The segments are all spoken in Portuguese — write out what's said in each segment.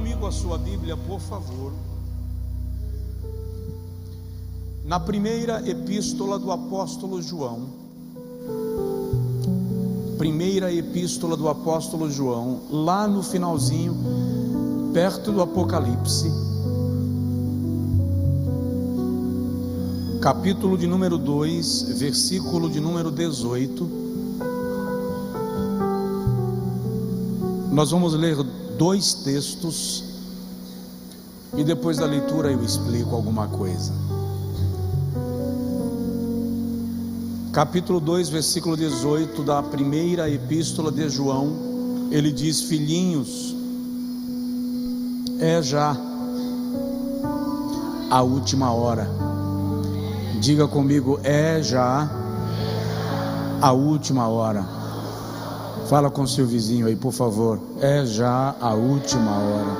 comigo a sua Bíblia, por favor, na primeira epístola do apóstolo João. Primeira epístola do apóstolo João, lá no finalzinho, perto do Apocalipse, capítulo de número 2, versículo de número 18. Nós vamos ler 2 textos e depois da leitura eu explico alguma coisa. Capítulo 2, versículo 18 da primeira epístola de João, ele diz: filhinhos, é já a última hora. Diga comigo, é já a última hora. Fala com seu vizinho aí, por favor. É já a última hora.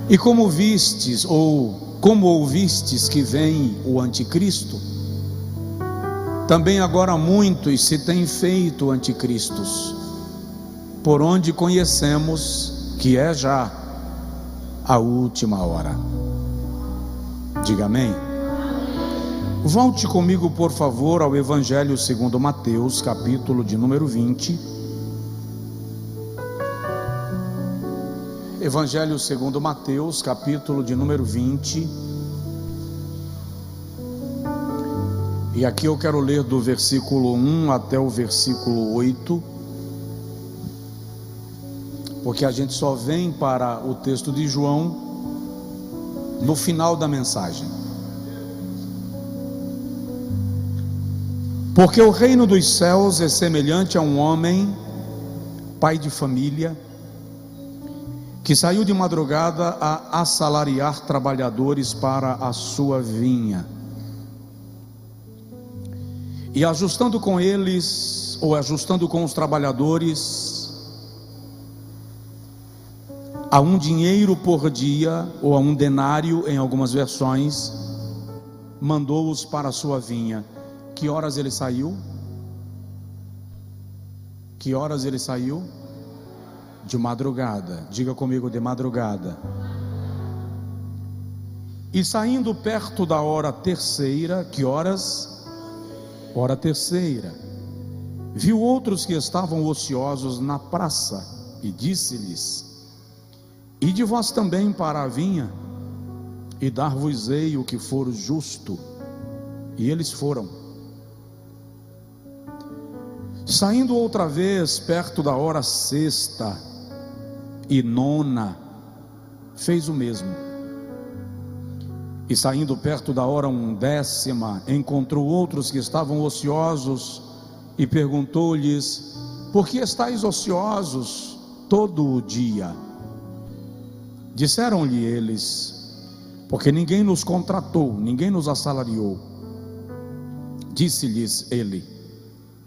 E como vistes, ou como ouvistes que vem o anticristo, também agora muitos se têm feito anticristos, por onde conhecemos que é já a última hora. Diga amém. Volte comigo, por favor, ao Evangelho segundo Mateus, capítulo de número 20. Evangelho segundo Mateus, capítulo de número 20. E aqui eu quero ler do versículo 1 até o versículo 8, porque a gente só vem para o texto de João no final da mensagem. Porque o reino dos céus é semelhante a um homem, pai de família, que saiu de madrugada a assalariar trabalhadores para a sua vinha. E ajustando com eles, ou ajustando com os trabalhadores, a um dinheiro por dia, ou a um denário em algumas versões, mandou-os para a sua vinha. Que horas ele saiu? Que horas ele saiu? De madrugada. Diga comigo, de madrugada. E saindo perto da hora terceira, que horas? Hora terceira, viu outros que estavam ociosos na praça e disse-lhes: ide vós também para a vinha, e dar-vos-ei o que for justo. E eles foram. Saindo outra vez perto da hora sexta e nona, fez o mesmo. E saindo perto da hora 10ª, encontrou outros que estavam ociosos e perguntou-lhes: por que estáis ociosos todo o dia? Disseram-lhe eles: porque ninguém nos contratou, ninguém nos assalariou. Disse-lhes ele: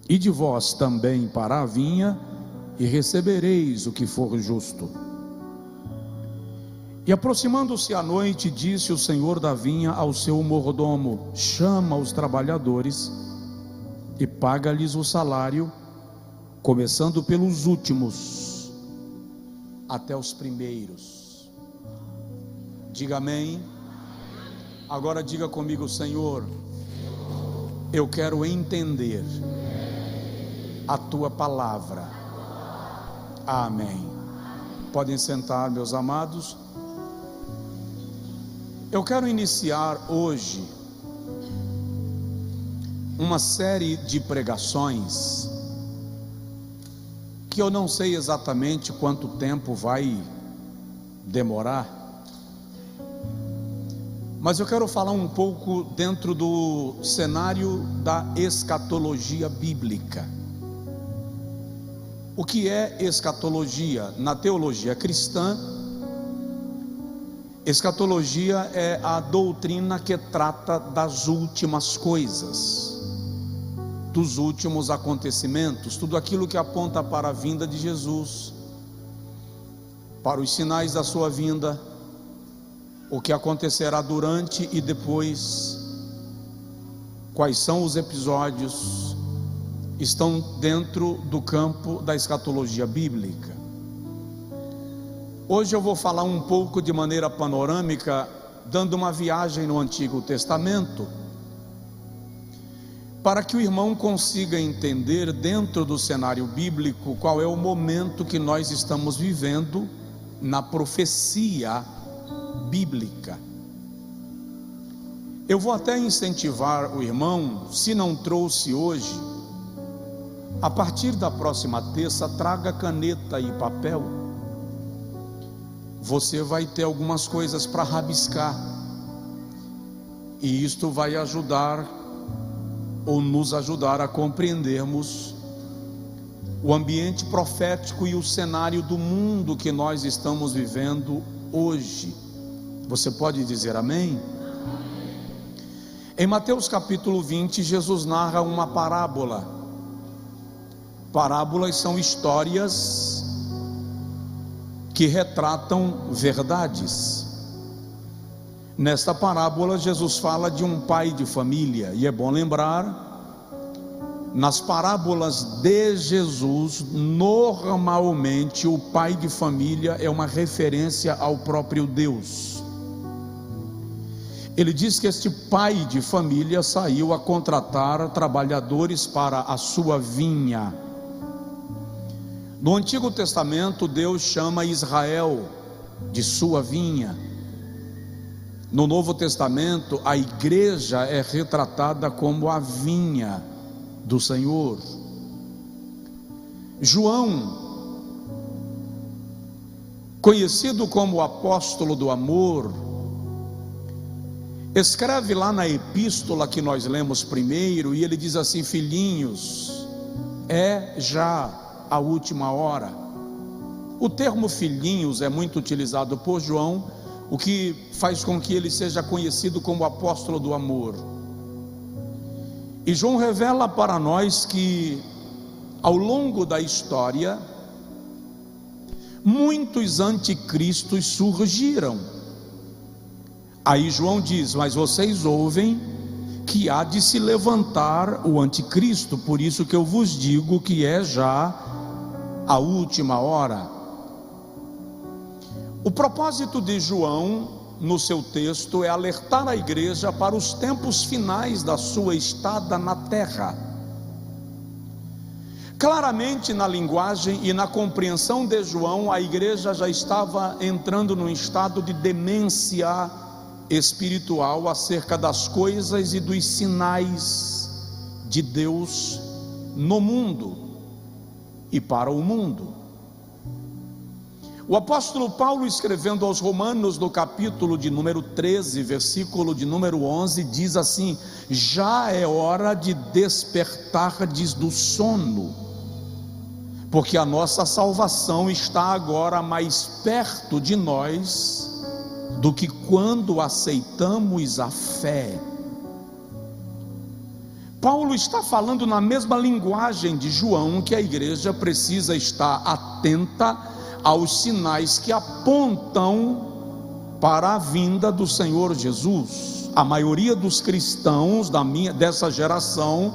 ide vós também para a vinha e recebereis o que for justo. E aproximando-se a noite, disse o senhor da vinha ao seu mordomo: chama os trabalhadores e paga-lhes o salário, começando pelos últimos até os primeiros. Diga amém. Agora diga comigo: Senhor, eu quero entender a tua palavra. Amém. Podem sentar, meus amados. Eu quero iniciar hoje uma série de pregações que eu não sei exatamente quanto tempo vai demorar, mas eu quero falar um pouco dentro do cenário da escatologia bíblica. O que é escatologia? Na teologia cristã, escatologia é a doutrina que trata das últimas coisas, dos últimos acontecimentos, tudo aquilo que aponta para a vinda de Jesus, para os sinais da sua vinda, o que acontecerá durante e depois, quais são os episódios, estão dentro do campo da escatologia bíblica. Hoje eu vou falar um pouco de maneira panorâmica, dando uma viagem no Antigo Testamento, para que o irmão consiga entender dentro do cenário bíblico qual é o momento que nós estamos vivendo na profecia bíblica. Eu vou até incentivar o irmão, se não trouxe hoje, a partir da próxima terça, traga caneta e papel. Você vai ter algumas coisas para rabiscar, e isto vai ajudar, ou nos ajudar a compreendermos o ambiente profético e o cenário do mundo que nós estamos vivendo hoje. Você pode dizer amém? Em Mateus capítulo 20, Jesus narra uma parábola. Parábolas são histórias que retratam verdades. Nesta parábola, Jesus fala de um pai de família, e é bom lembrar, nas parábolas de Jesus, normalmente o pai de família é uma referência ao próprio Deus. Ele diz que este pai de família saiu a contratar trabalhadores para a sua vinha. No Antigo Testamento, Deus chama Israel de sua vinha. No Novo Testamento, a igreja é retratada como a vinha do Senhor. João, conhecido como o apóstolo do amor, escreve lá na epístola que nós lemos primeiro, e ele diz assim: filhinhos, é já a última hora. O termo filhinhos é muito utilizado por João, o que faz com que ele seja conhecido como apóstolo do amor. E João revela para nós que ao longo da história muitos anticristos surgiram. Aí João diz: mas vocês ouvem que há de se levantar o anticristo, por isso que eu vos digo que é já a última hora. O propósito de João no seu texto é alertar a igreja para os tempos finais da sua estada na terra. Claramente, na linguagem e na compreensão de João, a igreja já estava entrando num estado de demência espiritual acerca das coisas e dos sinais de Deus no mundo e para o mundo. O apóstolo Paulo, escrevendo aos Romanos, no capítulo de número 13, versículo de número 11, diz assim: já é hora de despertardes do sono, porque a nossa salvação está agora mais perto de nós do que quando aceitamos a fé. Paulo está falando na mesma linguagem de João, que a igreja precisa estar atenta aos sinais que apontam para a vinda do Senhor Jesus. A maioria dos cristãos dessa geração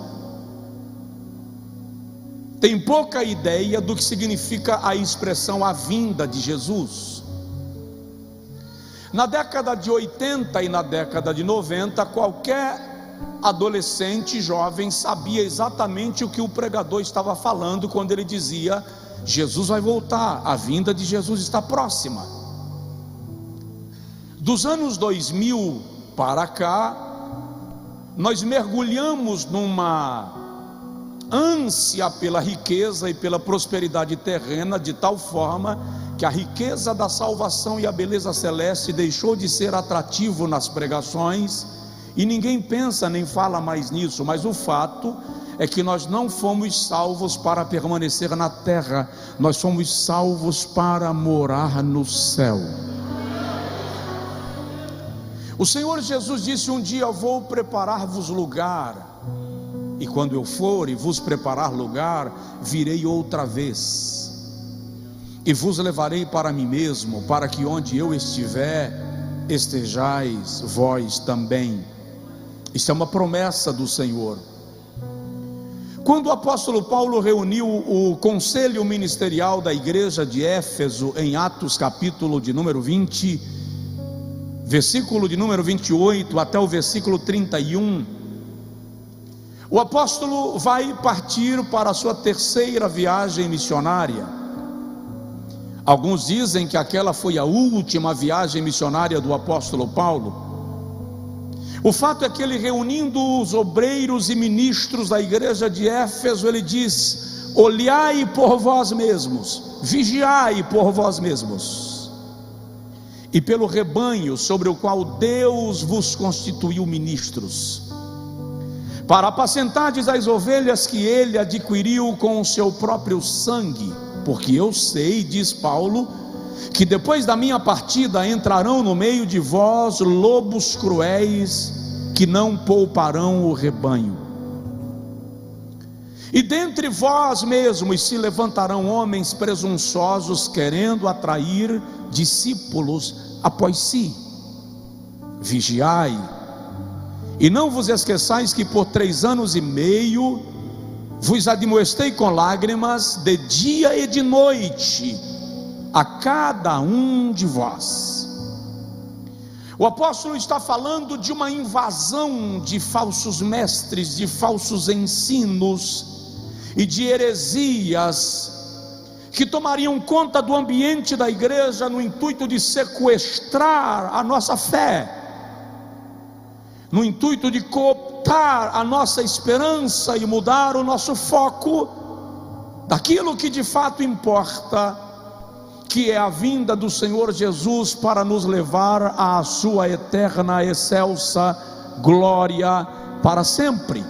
tem pouca ideia do que significa a expressão a vinda de Jesus. Na década de 80 e na década de 90, qualquer adolescente jovem sabia exatamente o que o pregador estava falando quando ele dizia: Jesus vai voltar, a vinda de Jesus está próxima. Dos anos 2000 para cá, nós mergulhamos numa ânsia pela riqueza e pela prosperidade terrena, de tal forma que a riqueza da salvação e a beleza celeste deixou de ser atrativo nas pregações, e ninguém pensa nem fala mais nisso. Mas o fato é que nós não fomos salvos para permanecer na terra, nós fomos salvos para morar no céu. O Senhor Jesus disse um dia: eu vou preparar-vos lugar, e quando eu for e vos preparar lugar, virei outra vez, e vos levarei para mim mesmo, para que onde eu estiver, estejais vós também. Isso é uma promessa do Senhor. Quando o apóstolo Paulo reuniu o conselho ministerial da igreja de Éfeso, em Atos capítulo de número 20, versículo de número 28 até o versículo 31, o apóstolo vai partir para a sua terceira viagem missionária. Alguns dizem que aquela foi a última viagem missionária do apóstolo Paulo. O fato é que ele, reunindo os obreiros e ministros da igreja de Éfeso, ele diz: olhai por vós mesmos, vigiai por vós mesmos, e pelo rebanho sobre o qual Deus vos constituiu ministros, para apacentardes as ovelhas que ele adquiriu com o seu próprio sangue. Porque eu sei, diz Paulo, que depois da minha partida entrarão no meio de vós lobos cruéis, que não pouparão o rebanho. E dentre vós mesmos se levantarão homens presunçosos, querendo atrair discípulos após si. Vigiai, e não vos esqueçais que por 3 anos e meio vos admoestei com lágrimas, de dia e de noite, a cada um de vós. O apóstolo está falando de uma invasão de falsos mestres, de falsos ensinos e de heresias que tomariam conta do ambiente da igreja no intuito de sequestrar a nossa fé, no intuito de cooptar a nossa esperança e mudar o nosso foco daquilo que de fato importa, que é a vinda do Senhor Jesus para nos levar à sua eterna, excelsa glória para sempre.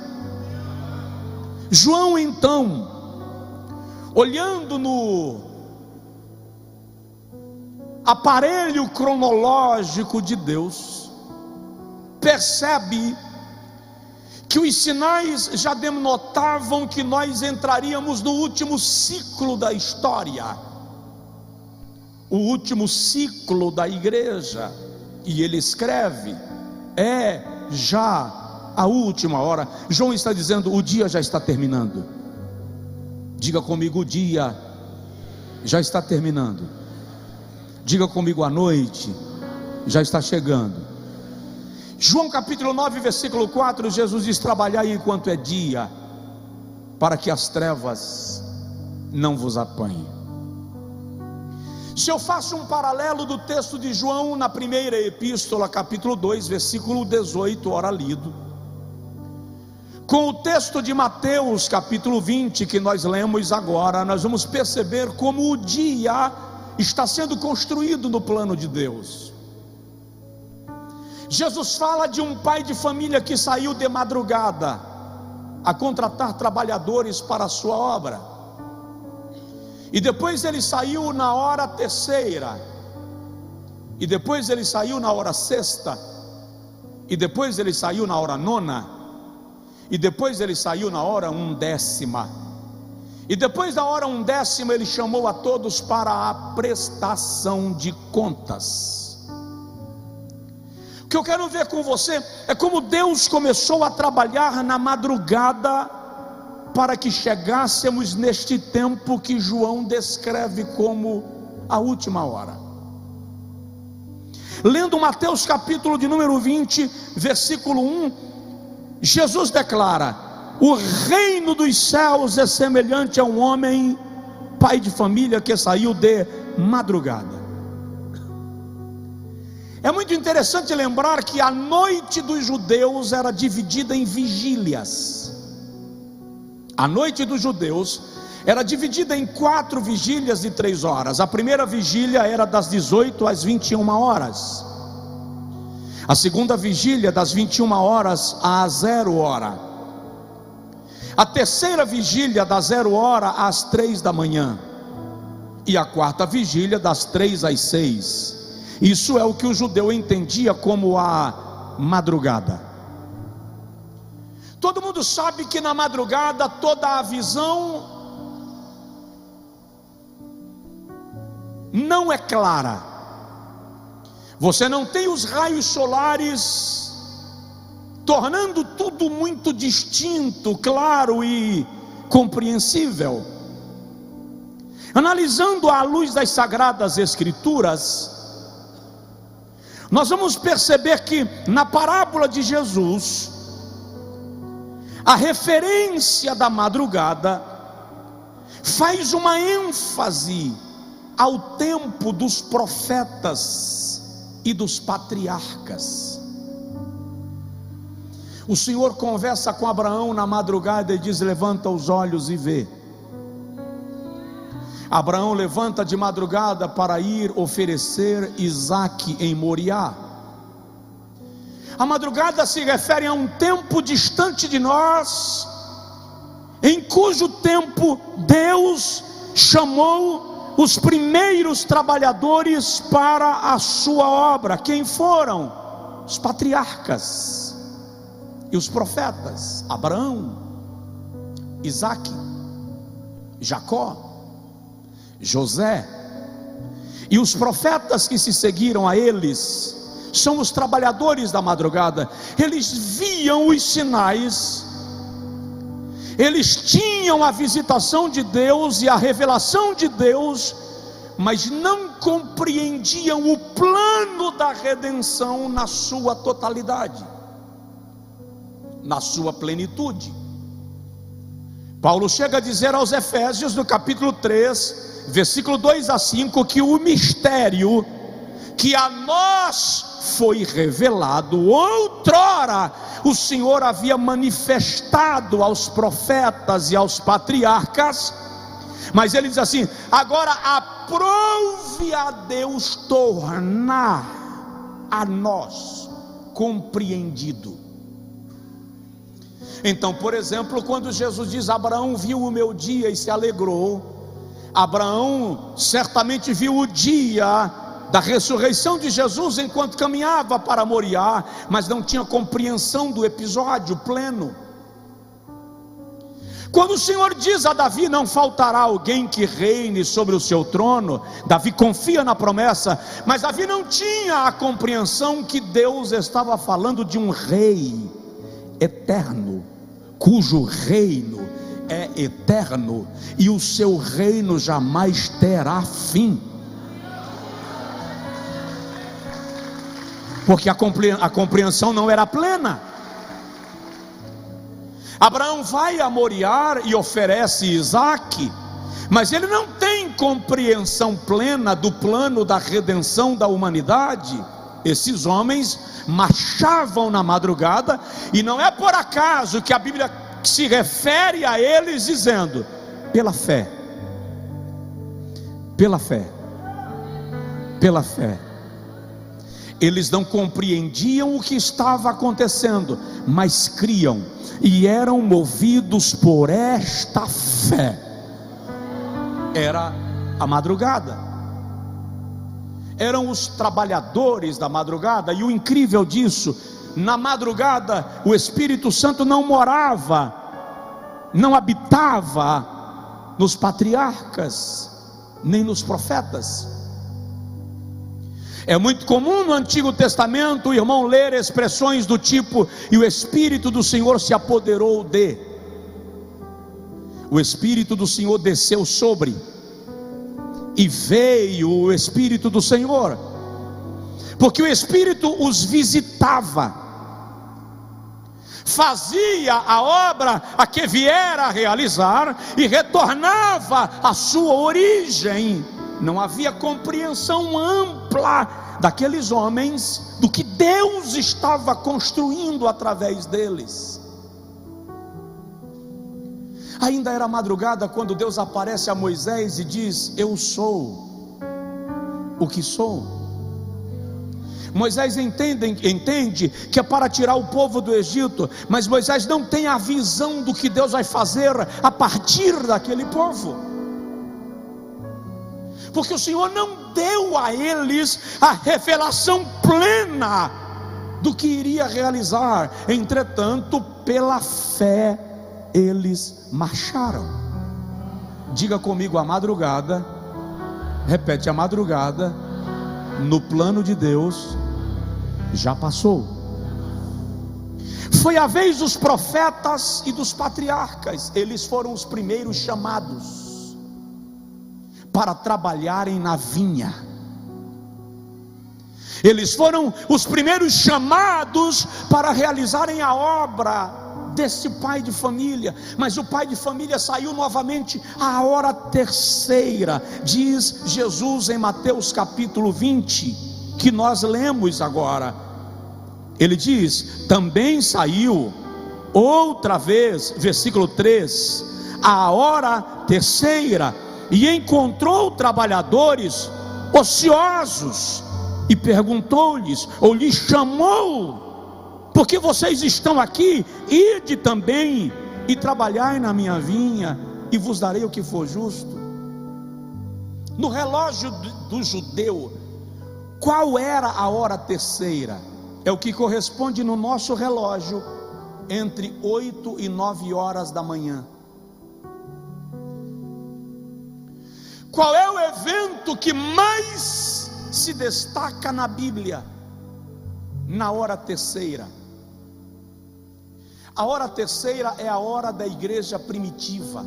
João, então, olhando no aparelho cronológico de Deus, percebe que os sinais já denotavam que nós entraríamos no último ciclo da história, o último ciclo da igreja, e ele escreve: é já a última hora. João está dizendo: o dia já está terminando. Diga comigo: o dia já está terminando. Diga comigo: a noite já está chegando. João capítulo 9, versículo 4, Jesus diz: trabalhai enquanto é dia, para que as trevas não vos apanhem. Se eu faço um paralelo do texto de João na primeira epístola, capítulo 2, versículo 18, ora lido, com o texto de Mateus capítulo 20, que nós lemos agora, nós vamos perceber como o dia está sendo construído no plano de Deus. Jesus fala de um pai de família que saiu de madrugada a contratar trabalhadores para a sua obra, e depois ele saiu na hora terceira, e depois ele saiu na hora sexta, e depois ele saiu na hora nona, e depois ele saiu na hora 1/10, e depois da hora 1/10 ele chamou a todos para a prestação de contas. O que eu quero ver com você é como Deus começou a trabalhar na madrugada para que chegássemos neste tempo que João descreve como a última hora. Lendo Mateus capítulo de número 20, versículo 1, Jesus declara: o reino dos céus é semelhante a um homem, pai de família, que saiu de madrugada. É muito interessante lembrar que a noite dos judeus era dividida em vigílias. A noite dos judeus era dividida em 4 vigílias de 3 horas. A primeira vigília era das 18 às 21 horas. A segunda vigília das 21 horas às 0 hora. A terceira vigília das 0 hora às 3 da manhã. E a quarta vigília das 3 às 6. Isso é o que o judeu entendia como a madrugada. Todo mundo sabe que na madrugada toda a visão não é clara. Você não tem os raios solares tornando tudo muito distinto, claro e compreensível. Analisando à luz das Sagradas Escrituras, nós vamos perceber que na parábola de Jesus, a referência da madrugada faz uma ênfase ao tempo dos profetas e dos patriarcas. O Senhor conversa com Abraão na madrugada e diz: levanta os olhos e vê. Abraão levanta de madrugada para ir oferecer Isaque em Moriá. A madrugada se refere a um tempo distante de nós, em cujo tempo Deus chamou os primeiros trabalhadores para a sua obra. Quem foram? Os patriarcas e os profetas: Abraão, Isaque, Jacó, José. E os profetas que se seguiram a eles são os trabalhadores da madrugada. Eles viam os sinais, eles tinham a visitação de Deus e a revelação de Deus, mas não compreendiam o plano da redenção na sua totalidade, na sua plenitude. Paulo chega a dizer aos Efésios, no capítulo 3, versículo 2 a 5, que o mistério que a nós foi revelado outrora, o Senhor havia manifestado aos profetas e aos patriarcas, mas ele diz assim: agora aprove a Deus tornar a nós compreendido. Então, por exemplo, quando Jesus diz: Abraão viu o meu dia e se alegrou, Abraão certamente viu o dia da ressurreição de Jesus enquanto caminhava para Moriá, mas não tinha compreensão do episódio pleno. Quando o Senhor diz a Davi: não faltará alguém que reine sobre o seu trono, Davi confia na promessa, mas Davi não tinha a compreensão que Deus estava falando de um rei eterno, cujo reino é eterno e o seu reino jamais terá fim. Porque a compreensão não era plena. Abraão vai a Moriá e oferece Isaque, mas ele não tem compreensão plena do plano da redenção da humanidade. Esses homens marchavam na madrugada, e não é por acaso que a Bíblia se refere a eles dizendo: pela fé, pela fé, pela fé. Eles não compreendiam o que estava acontecendo, mas criam e eram movidos por esta fé. Era a madrugada, eram os trabalhadores da madrugada. E o incrível disso, na madrugada o Espírito Santo não morava, não habitava nos patriarcas, nem nos profetas. É muito comum no Antigo Testamento o irmão ler expressões do tipo: e o Espírito do Senhor se apoderou de. O Espírito do Senhor desceu sobre, e veio o Espírito do Senhor, porque o Espírito os visitava, fazia a obra a que viera a realizar e retornava à sua origem. Não havia compreensão ampla daqueles homens do que Deus estava construindo através deles. Ainda era madrugada quando Deus aparece a Moisés e diz: eu sou o que sou. Moisés entende que é para tirar o povo do Egito, mas Moisés não tem a visão do que Deus vai fazer a partir daquele povo, porque o Senhor não deu a eles a revelação plena do que iria realizar. Entretanto, pela fé eles marcharam. Diga comigo: a madrugada, repete, a madrugada no plano de Deus já passou. Foi a vez dos profetas e dos patriarcas. Eles foram os primeiros chamados para trabalharem na vinha. Eles foram os primeiros chamados para realizarem a obra desse pai de família. Mas o pai de família saiu novamente à hora terceira, diz Jesus em Mateus capítulo 20, que nós lemos agora. Ele diz: também saiu outra vez, versículo 3, à hora terceira, e encontrou trabalhadores ociosos, e perguntou-lhes, ou lhes chamou: por que vocês estão aqui? Ide também e trabalhai na minha vinha, e vos darei o que for justo. No relógio do judeu, qual era a hora terceira? É o que corresponde no nosso relógio entre 8 e 9 horas da manhã. Qual é o evento que mais se destaca na Bíblia na hora terceira? A hora terceira é a hora da igreja primitiva.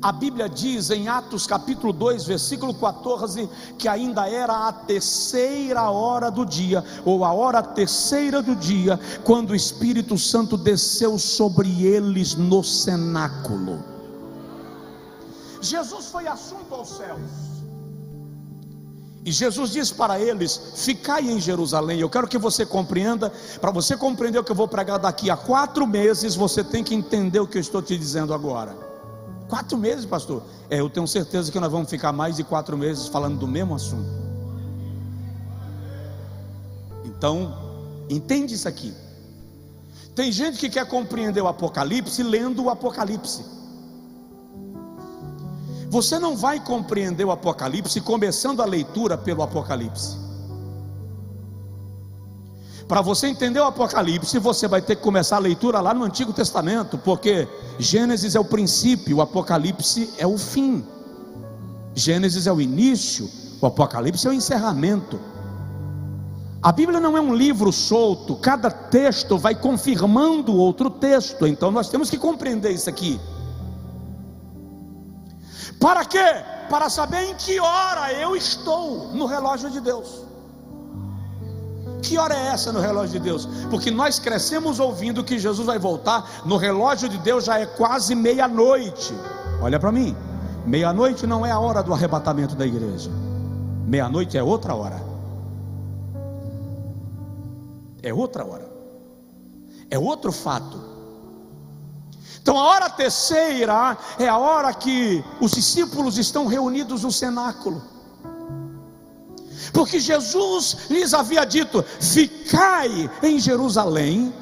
A Bíblia diz em Atos capítulo 2, versículo 14, que ainda era a terceira hora do dia, ou a hora terceira do dia, quando o Espírito Santo desceu sobre eles no cenáculo. Jesus foi assunto aos céus, e Jesus diz para eles: ficai em Jerusalém. Eu quero que você compreenda. Para você compreender o que eu vou pregar daqui a 4 meses, você tem que entender o que eu estou te dizendo agora. 4 meses, pastor? Eu tenho certeza que nós vamos ficar mais de 4 meses falando do mesmo assunto. Então, entende isso aqui. Tem gente que quer compreender o Apocalipse lendo o Apocalipse. Você não vai compreender o Apocalipse começando a leitura pelo Apocalipse. Para você entender o Apocalipse, você vai ter que começar a leitura lá no Antigo Testamento, porque Gênesis é o princípio, o Apocalipse é o fim. Gênesis é o início, o Apocalipse é o encerramento. A Bíblia não é um livro solto, cada texto vai confirmando outro texto. Então nós temos que compreender isso aqui. Para quê? Para saber em que hora eu estou no relógio de Deus. Que hora é essa no relógio de Deus? Porque nós crescemos ouvindo que Jesus vai voltar. No relógio de Deus já é quase meia-noite. Olha para mim, meia-noite não é a hora do arrebatamento da igreja. Meia-noite é outra hora. É outra hora. É outro fato. Então a hora terceira é a hora que os discípulos estão reunidos no cenáculo, porque Jesus lhes havia dito: ficai em Jerusalém,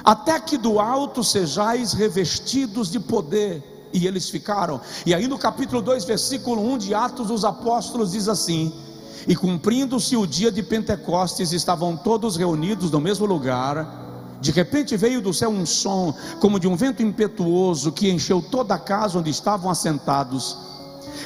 até que do alto sejais revestidos de poder. E eles ficaram. E aí no capítulo 2, versículo 1 de Atos dos Apóstolos diz assim: e cumprindo-se o dia de Pentecostes, estavam todos reunidos no mesmo lugar. De repente veio do céu um som, como de um vento impetuoso, que encheu toda a casa onde estavam assentados.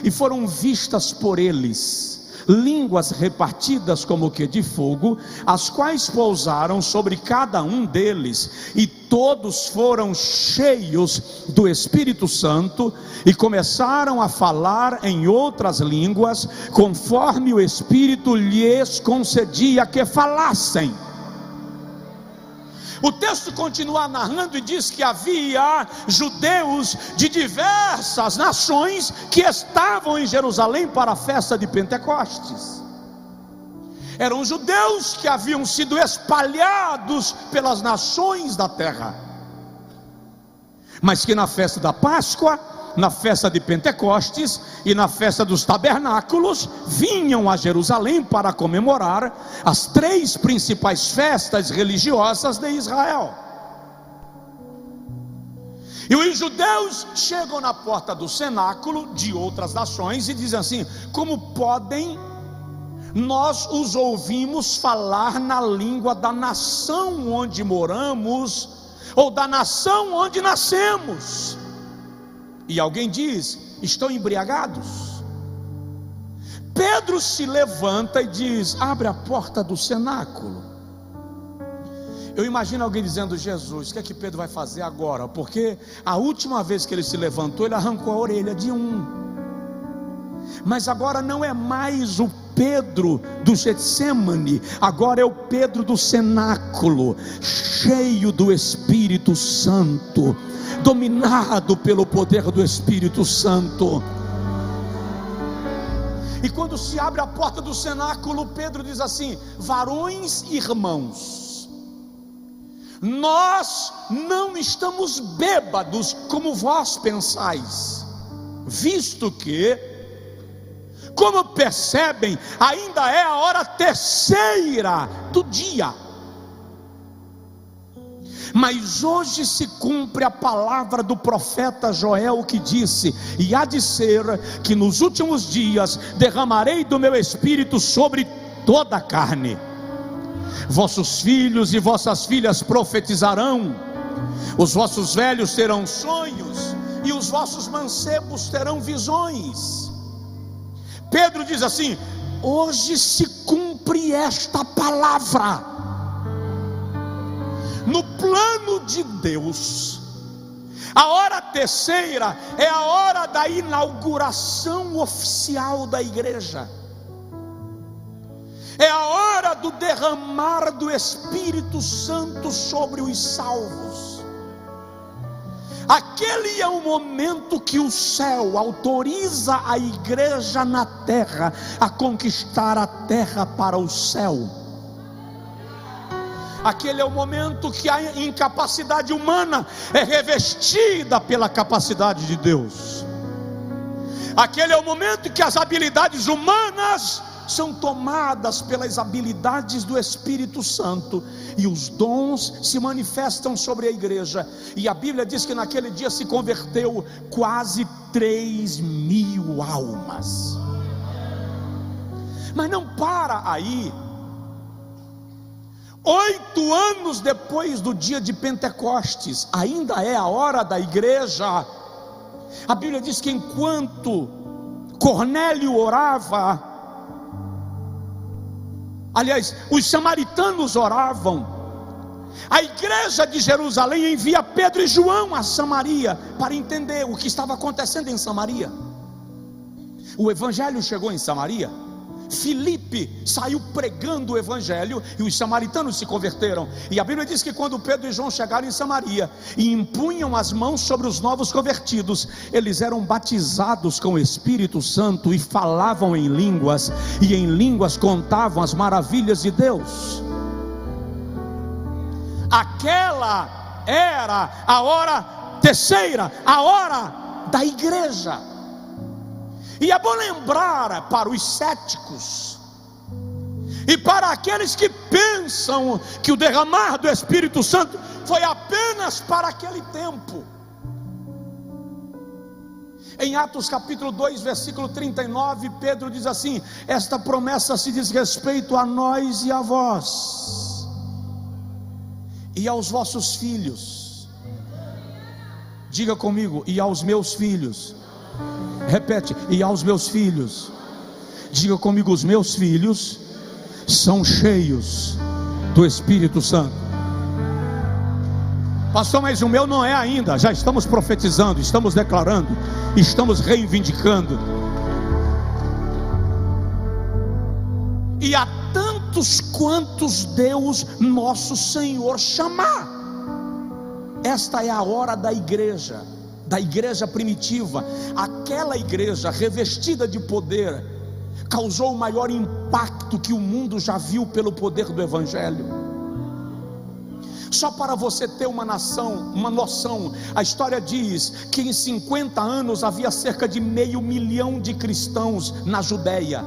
E foram vistas por eles línguas repartidas como que de fogo, as quais pousaram sobre cada um deles, e todos foram cheios do Espírito Santo, e começaram a falar em outras línguas, conforme o Espírito lhes concedia que falassem. O texto continua narrando e diz que havia judeus de diversas nações que estavam em Jerusalém para a festa de Pentecostes. Eram judeus que haviam sido espalhados pelas nações da terra, mas que na festa da Páscoa, na festa de Pentecostes e na festa dos tabernáculos vinham a Jerusalém para comemorar as 3 principais festas religiosas de Israel. E os judeus chegam na porta do cenáculo de outras nações e dizem assim: como podem nós os ouvimos falar na língua da nação onde moramos, ou da nação onde nascemos? E alguém diz: estão embriagados? Pedro se levanta e diz: abre a porta do cenáculo. Eu imagino alguém dizendo: Jesus, o que é que Pedro vai fazer agora? Porque a última vez que ele se levantou, ele arrancou a orelha de um. Mas agora não é mais o Pedro do Getsêmani, agora é o Pedro do cenáculo, cheio do Espírito Santo, dominado pelo poder do Espírito Santo. E quando se abre a porta do cenáculo, Pedro diz assim: varões e irmãos, nós não estamos bêbados como vós pensais, visto que, como percebem, ainda é a hora terceira do dia. Mas hoje se cumpre a palavra do profeta Joel, que disse: e há de ser que nos últimos dias derramarei do meu espírito sobre toda a carne. Vossos filhos e vossas filhas profetizarão, os vossos velhos terão sonhos, e os vossos mancebos terão visões. Pedro diz assim: hoje se cumpre esta palavra. No plano de Deus, a hora terceira é a hora da inauguração oficial da igreja, é a hora do derramar do Espírito Santo sobre os salvos. Aquele é o momento que o céu autoriza a igreja na terra a conquistar a terra para o céu. Aquele é o momento que a incapacidade humana é revestida pela capacidade de Deus. Aquele é o momento que as habilidades humanas são tomadas pelas habilidades do Espírito Santo, e os dons se manifestam sobre a igreja. E a Bíblia diz que naquele dia se converteu quase 3.000 almas. Mas não para aí. 8 anos depois do dia de Pentecostes, ainda é a hora da igreja. A Bíblia diz que enquanto Cornélio orava, aliás, os samaritanos oravam, a igreja de Jerusalém envia Pedro e João a Samaria para entender o que estava acontecendo em Samaria. O evangelho chegou em Samaria. Filipe saiu pregando o evangelho e os samaritanos se converteram. E a Bíblia diz que quando Pedro e João chegaram em Samaria e impunham as mãos sobre os novos convertidos, eles eram batizados com o Espírito Santo e falavam em línguas, e em línguas contavam as maravilhas de Deus. Aquela era a hora terceira, a hora da igreja. E é bom lembrar para os céticos e para aqueles que pensam que o derramar do Espírito Santo foi apenas para aquele tempo. Em Atos capítulo 2, versículo 39, Pedro diz assim: esta promessa se diz respeito a nós e a vós, e aos vossos filhos. Diga comigo: e aos meus filhos. Repete: e aos meus filhos. Diga comigo: os meus filhos são cheios do Espírito Santo. Pastor, mas o meu não é ainda. Já estamos profetizando, estamos declarando, estamos reivindicando. E a tantos quantos Deus nosso Senhor chamar. Esta é a hora da igreja primitiva. Aquela igreja revestida de poder causou o maior impacto que o mundo já viu pelo poder do evangelho. Só para você ter uma noção, a história diz que em 50 anos havia cerca de 500 mil de cristãos na Judéia,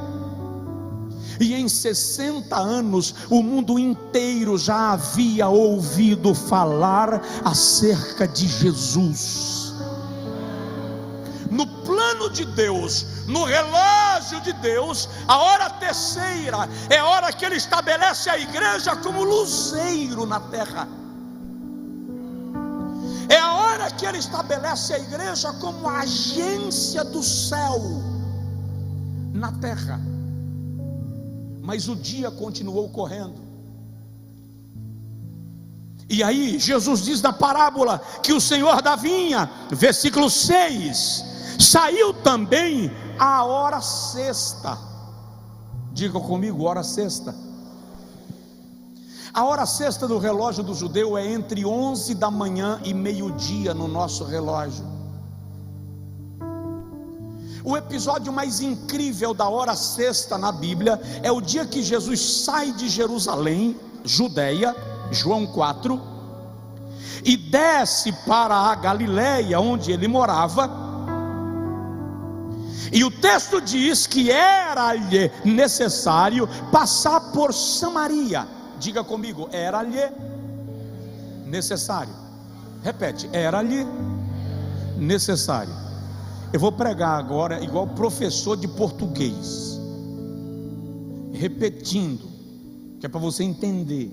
e em 60 anos o mundo inteiro já havia ouvido falar acerca de Jesus. No plano de Deus, no relógio de Deus, a hora terceira é a hora que Ele estabelece a igreja como luzeiro na terra. É a hora que Ele estabelece a igreja como agência do céu na terra. Mas o dia continuou correndo. E aí Jesus diz na parábola que o Senhor da vinha, versículo 6, saiu também a hora sexta. Diga comigo, hora sexta. A hora sexta do relógio do judeu é entre 11 da manhã e meio-dia no nosso relógio. O episódio mais incrível da hora sexta na Bíblia é o dia que Jesus sai de Jerusalém, Judeia, João 4, e desce para a Galileia, onde ele morava. E o texto diz que era-lhe necessário passar por Samaria. Diga comigo, era-lhe necessário. Repete, era-lhe necessário. Eu vou pregar agora igual professor de português, repetindo, que é para você entender.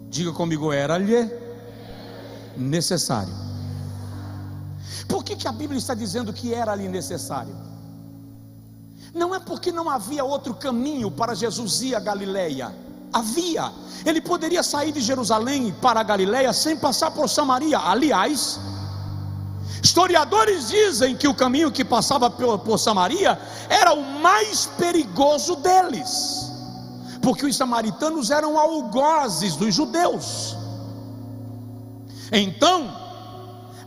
Diga comigo, era-lhe necessário. Por que a Bíblia está dizendo que era-lhe necessário? Não é porque não havia outro caminho para Jesus ir a Galileia. Havia. Ele poderia sair de Jerusalém para a Galileia sem passar por Samaria. Aliás, historiadores dizem que o caminho que passava por Samaria era o mais perigoso deles, porque os samaritanos eram algozes dos judeus. Então,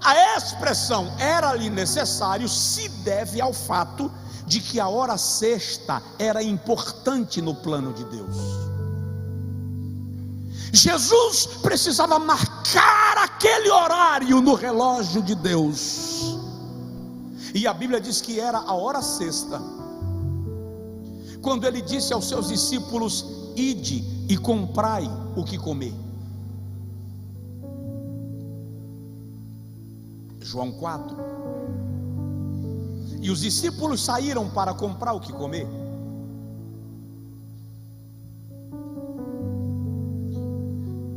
a expressão era-lhe necessário se deve ao fato de que a hora sexta era importante no plano de Deus. Jesus precisava marcar aquele horário no relógio de Deus, e a Bíblia diz que era a hora sexta, quando ele disse aos seus discípulos: ide e comprai o que comer. João 4. E os discípulos saíram para comprar o que comer.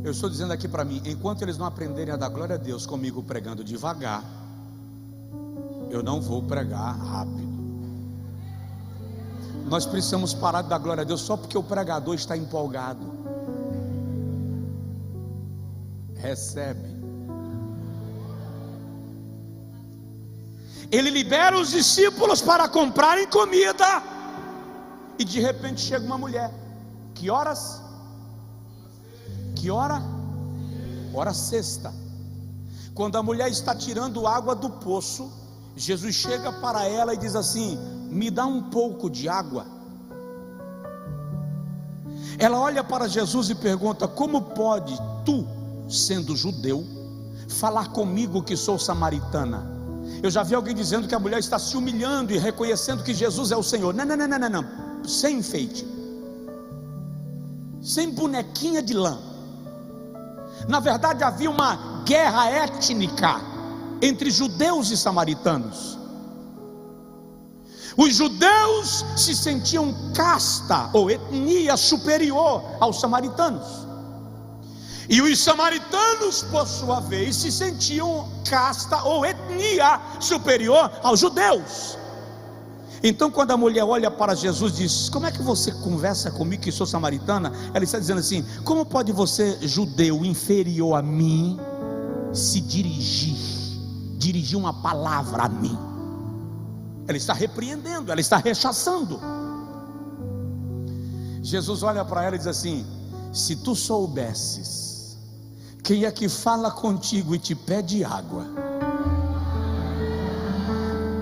Eu estou dizendo aqui para mim, enquanto eles não aprenderem a dar glória a Deus comigo pregando devagar, eu não vou pregar rápido. Nós precisamos parar de dar glória a Deus só porque o pregador está empolgado. Recebe. Ele libera os discípulos para comprarem comida, e de repente chega uma mulher. Que horas? Que hora? Hora sexta. Quando a mulher está tirando água do poço, Jesus chega para ela e diz assim: me dá um pouco de água. Ela olha para Jesus e pergunta: como pode tu, sendo judeu, falar comigo que sou samaritana? Eu já vi alguém dizendo que a mulher está se humilhando e reconhecendo que Jesus é o Senhor. Não. Sem enfeite, sem bonequinha de lã. Na verdade havia uma guerra étnica entre judeus e samaritanos. Os judeus se sentiam casta ou etnia superior aos samaritanos, e os samaritanos, por sua vez, se sentiam casta ou etnia superior aos judeus. Então, quando a mulher olha para Jesus e diz: como é que você conversa comigo que sou samaritana? Ela está dizendo assim: como pode você, judeu inferior a mim, se dirigir uma palavra a mim? Ela está repreendendo, ela está rechaçando. Jesus olha para ela e diz assim: se tu soubesses quem é que fala contigo e te pede água,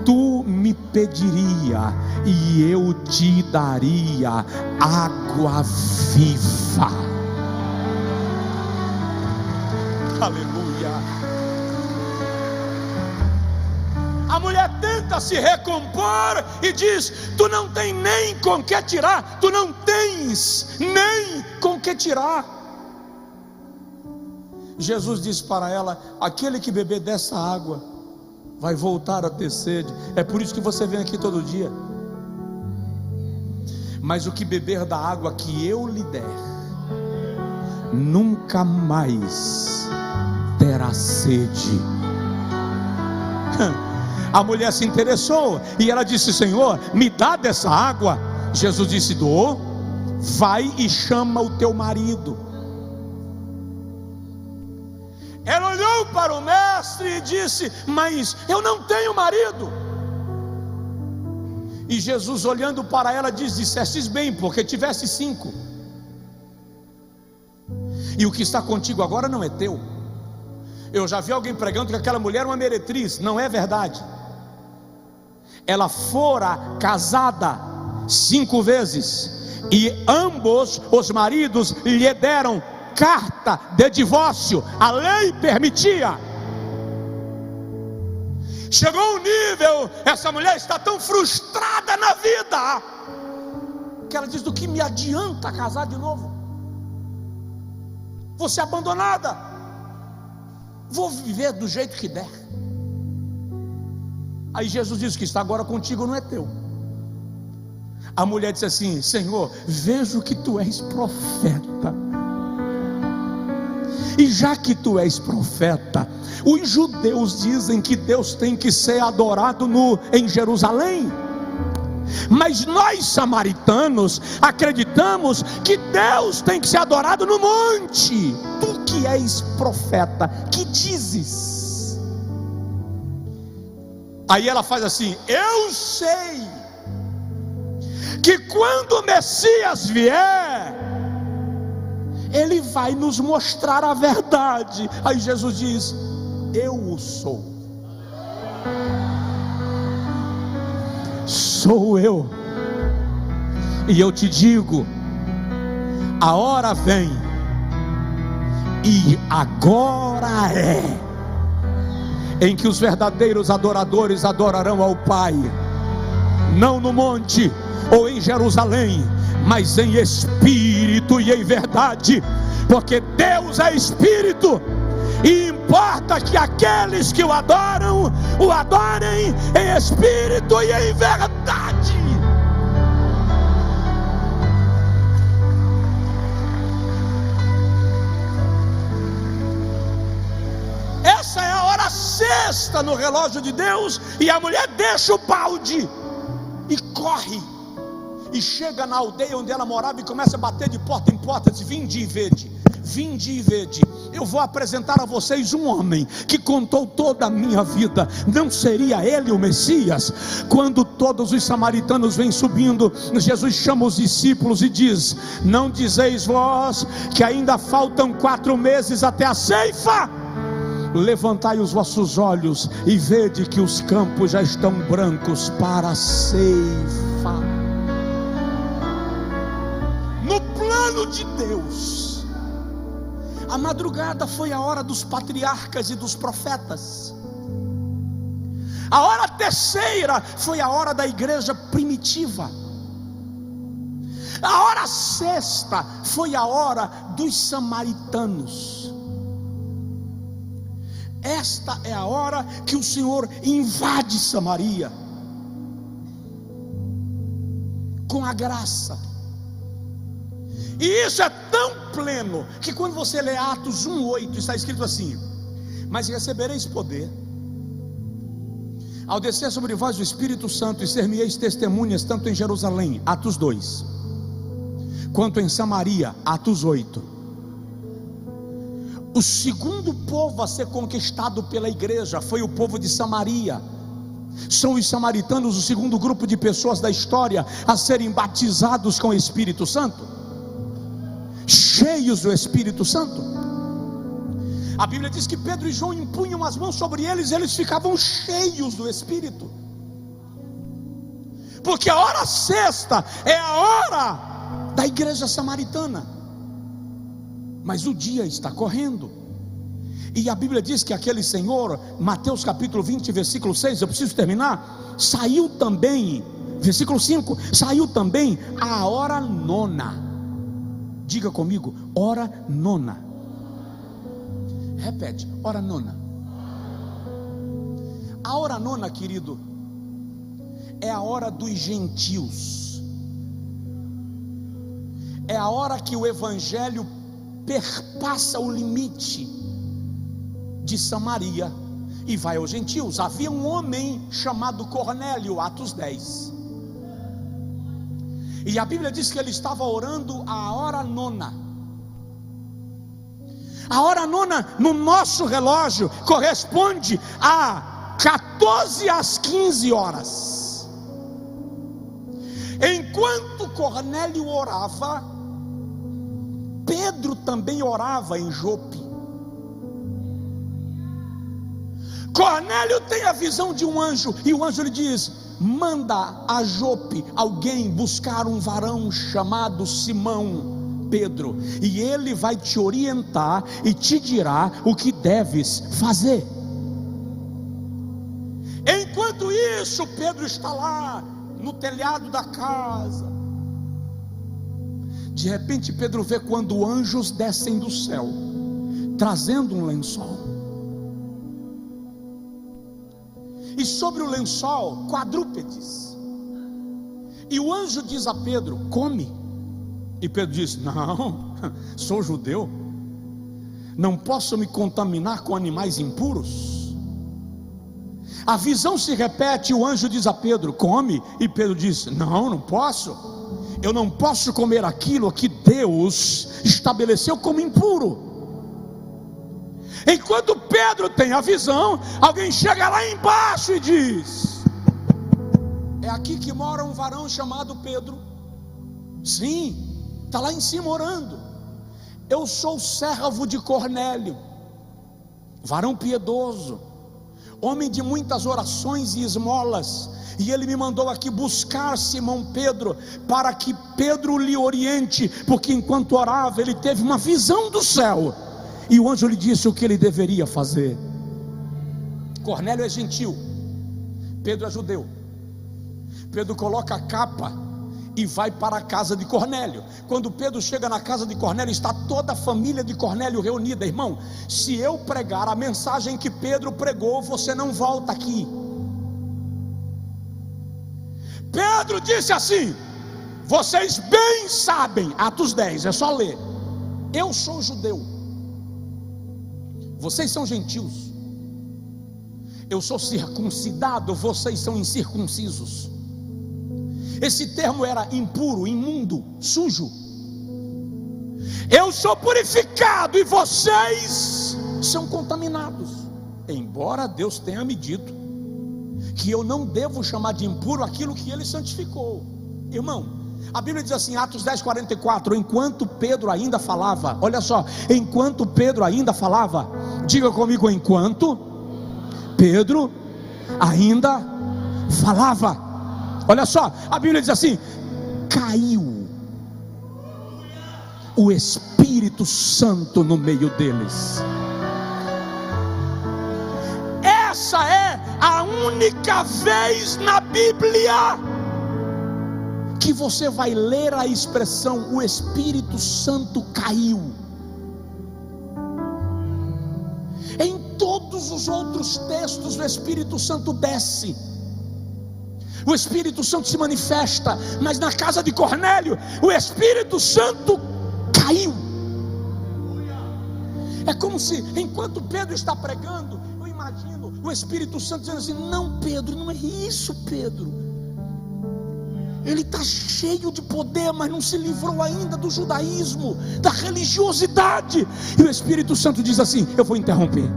tu me pediria e eu te daria água viva. Aleluia. A mulher tenta se recompor e diz: tu não tem nem com que tirar, tu não tens nem com que tirar. Jesus disse para ela: aquele que beber dessa água vai voltar a ter sede. É por isso que você vem aqui todo dia. Mas o que beber da água que eu lhe der, nunca mais terá sede. A mulher se interessou e ela disse: Senhor, me dá dessa água. Jesus disse: dou. Vai e chama o teu marido. Ela olhou para o mestre e disse: mas eu não tenho marido. E Jesus, olhando para ela, diz: dissestes bem, porque tiveste 5, e o que está contigo agora não é teu. Eu já vi alguém pregando que aquela mulher é uma meretriz. Não é verdade. Ela fora casada 5 vezes, e ambos os maridos lhe deram carta de divórcio. A lei permitia. Chegou um nível, essa mulher está tão frustrada na vida, que ela diz: do que me adianta casar de novo? Vou ser abandonada, vou viver do jeito que der. Aí Jesus diz: o que está agora contigo não é teu. A mulher disse assim: Senhor, vejo que tu és profeta, e já que tu és profeta, os judeus dizem que Deus tem que ser adorado em Jerusalém, mas nós samaritanos acreditamos que Deus tem que ser adorado no monte. Tu que és profeta, que dizes? Aí ela faz assim: eu sei que quando o Messias vier, ele vai nos mostrar a verdade. Aí Jesus diz: eu o sou. Sou eu. E eu te digo: a hora vem, e agora é, em que os verdadeiros adoradores adorarão ao Pai, não no monte ou em Jerusalém, mas em espírito e em verdade, porque Deus é espírito, e importa que aqueles que o adorem em espírito e em verdade. Essa é a hora sexta no relógio de Deus, e a mulher deixa o balde e corre, e chega na aldeia onde ela morava e começa a bater de porta em porta. Diz: vinde e vede, vinde e vede. Eu vou apresentar a vocês um homem que contou toda a minha vida. Não seria ele o Messias? Quando todos os samaritanos vêm subindo, Jesus chama os discípulos e diz: não dizeis vós que ainda faltam 4 meses até a ceifa? Levantai os vossos olhos e vede que os campos já estão brancos para a ceifa. No plano de Deus, a madrugada foi a hora dos patriarcas e dos profetas. A hora terceira foi a hora da igreja primitiva. A hora sexta foi a hora dos samaritanos. Esta é a hora que o Senhor invade Samaria com a graça. E isso é tão pleno que quando você lê Atos 1:8, está escrito assim: mas recebereis poder ao descer sobre vós o Espírito Santo, e ser-me-eis testemunhas tanto em Jerusalém, Atos 2, quanto em Samaria, Atos 8. O segundo povo a ser conquistado pela igreja foi o povo de Samaria. São os samaritanos o segundo grupo de pessoas da história a serem batizados com o Espírito Santo, cheios do Espírito Santo. A Bíblia diz que Pedro e João impunham as mãos sobre eles e eles ficavam cheios do Espírito. Porque a hora sexta é a hora da igreja samaritana. Mas o dia está correndo, e a Bíblia diz que aquele senhor, Mateus capítulo 20, versículo 6, eu preciso terminar, saiu também, versículo 5, saiu também a hora nona. Diga comigo: hora nona. Repete: hora nona. A hora nona, querido, é a hora dos gentios. É a hora que o evangelho perpassa o limite de Samaria e vai aos gentios. Havia um homem chamado Cornélio, Atos 10, e a Bíblia diz que ele estava orando a hora nona. A hora nona no nosso relógio corresponde a 14 às 15 horas. Enquanto Cornélio orava, Pedro também orava em Jope. Cornélio tem a visão de um anjo, e o anjo lhe diz: manda a Jope alguém buscar um varão chamado Simão Pedro, e ele vai te orientar e te dirá o que deves fazer. Enquanto isso, Pedro está lá no telhado da casa. De repente Pedro vê quando anjos descem do céu, trazendo um lençol. E sobre o lençol, quadrúpedes. E o anjo diz a Pedro: come. E Pedro diz: não, sou judeu, não posso me contaminar com animais impuros. A visão se repete, o anjo diz a Pedro: come. E Pedro diz: não posso. Eu não posso comer aquilo que Deus estabeleceu como impuro. Enquanto Pedro tem a visão, alguém chega lá embaixo e diz: é aqui que mora um varão chamado Pedro. Sim, está lá em cima orando. Eu sou servo de Cornélio, varão piedoso, homem de muitas orações e esmolas, e ele me mandou aqui buscar Simão Pedro, para que Pedro lhe oriente, porque enquanto orava ele teve uma visão do céu, e o anjo lhe disse o que ele deveria fazer. Cornélio é gentil, Pedro é judeu. Pedro coloca a capa e vai para a casa de Cornélio. Quando Pedro chega na casa de Cornélio, está toda a família de Cornélio reunida. Irmão, se eu pregar a mensagem que Pedro pregou, você não volta aqui. Pedro disse assim: vocês bem sabem, Atos 10, é só ler, eu sou judeu, vocês são gentios. Eu sou circuncidado, vocês são incircuncisos. Esse termo era impuro, imundo, sujo. Eu sou purificado e vocês são contaminados. Embora Deus tenha me dito que eu não devo chamar de impuro aquilo que Ele santificou. Irmão, a Bíblia diz assim, Atos 10, 44, enquanto Pedro ainda falava, olha só, enquanto Pedro ainda falava, diga comigo, enquanto Pedro ainda falava. Olha só, a Bíblia diz assim: caiu o Espírito Santo no meio deles. Essa é a única vez na Bíblia que você vai ler a expressão o Espírito Santo caiu. Em todos os outros textos o Espírito Santo desce, o Espírito Santo se manifesta, mas na casa de Cornélio o Espírito Santo caiu. É como se enquanto Pedro está pregando, eu imagino o Espírito Santo dizendo assim: não, Pedro, não é isso, Pedro, ele está cheio de poder, mas não se livrou ainda do judaísmo, da religiosidade. E o Espírito Santo diz assim: eu vou interromper.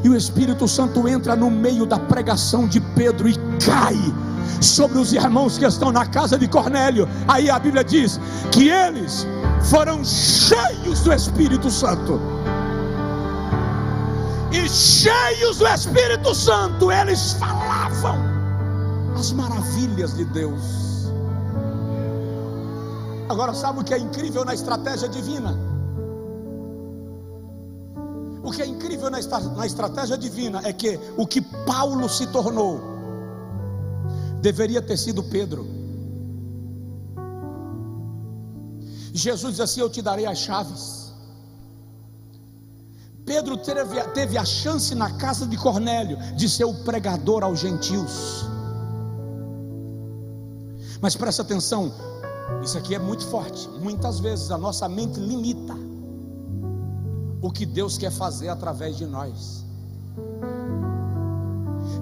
E o Espírito Santo entra no meio da pregação de Pedro e cai sobre os irmãos que estão na casa de Cornélio. Aí a Bíblia diz que eles foram cheios do Espírito Santo. E cheios do Espírito Santo, eles falavam as maravilhas de Deus. Agora, sabe o que é incrível na estratégia divina? O que é incrível na estratégia divina é que o que Paulo se tornou deveria ter sido Pedro. Jesus diz assim: eu te darei as chaves. Pedro teve a chance na casa de Cornélio de ser o pregador aos gentios. Mas presta atenção, isso aqui é muito forte. Muitas vezes a nossa mente limita o que Deus quer fazer através de nós.